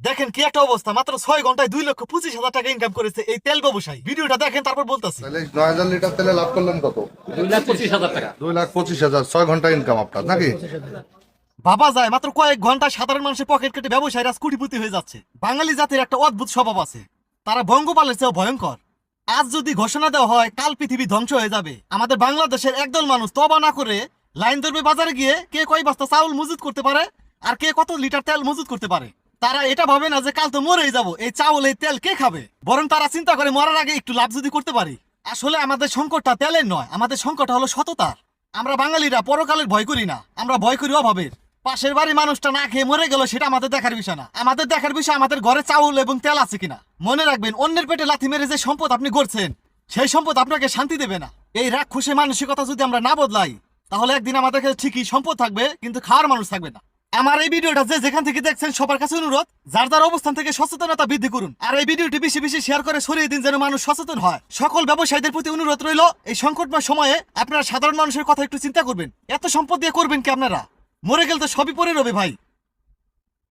দেখেন কি একটা অবস্থা, মাত্র 6 ঘন্টায় 2,25,000 টাকা ইনকাম করেছে এই তেল ব্যবসায়ী। ভিডিওটা দেখেন তারপর বলতেছি। তাহলে 9,000 লিটার তেলে লাভ করলেন কত? 2,25,000 টাকা। 2,25,000, 6 ঘন্টা ইনকাম আপনার নাকি? ভাবা যায় মাত্র কয়েক ঘন্টায় সাধারণ মানুষের পকেট কেটে ব্যবসায়ীরা কোটিপতি হয়ে যাচ্ছে। বাঙালি জাতির একটা অদ্ভুত স্বভাব আছে, তারা বঙ্গপালের চেয়েও ভয়ঙ্কর। আজ যদি ঘোষণা দেওয়া হয় কাল পৃথিবী ধ্বংস হয়ে যাবে, আমাদের বাংলাদেশের একদল মানুষ তবা না করে লাইন ধরবে বাজারে গিয়ে কে কয় বস্তা চাউল মজুত করতে পারে আর কে কত লিটার তেল মজুত করতে পারে। তারা এটা ভাবে না যে কাল তো মরেই যাবো, এই চাউল এই তেল কে খাবে, বরং তারা চিন্তা করে মরার আগে একটু লাভ যদি করতে পারি। আসলে আমাদের সংকটটা তেলের নয়, আমাদের সংকটটা হলো সততার। আমরা বাঙালিরা পরকালের ভয় করি না, আমরা ভয় করি অভাবের। পাশের বাড়ির মানুষটা না খেয়ে মরে গেল সেটা আমাদের দেখার বিষয় না, আমাদের দেখার বিষয় আমাদের ঘরে চাউল এবং তেল আছে কিনা। মনে রাখবেন, অন্যের পেটে লাথি মেরে যে সম্পদ আপনি গড়ছেন সেই সম্পদ আপনাকে শান্তি দেবে না। এই রাগ খুশি মানসিকতা যদি আমরা না বদলাই তাহলে একদিন আমাদের কাছে ঠিকই সম্পদ থাকবে কিন্তু খাওয়ার মানুষ থাকবে না। আমার এই ভিডিওটা যে যেখান থেকে দেখছেন সবার কাছে অনুরোধ, যার যার অবস্থান থেকে সচেতনতা বৃদ্ধি করুন আর এই ভিডিওটি বেশি বেশি শেয়ার করে ছড়িয়ে দিন যেন মানুষ সচেতন হয়। সকল ব্যবসায়ীদের প্রতি অনুরোধ রইল, এই সংকটময় সময়ে আপনারা সাধারণ মানুষের কথা একটু চিন্তা করবেন। এত সম্পদ দিয়ে করবেন কি আপনারা? মরে গেলে তো সবই পড়ে রবে ভাই।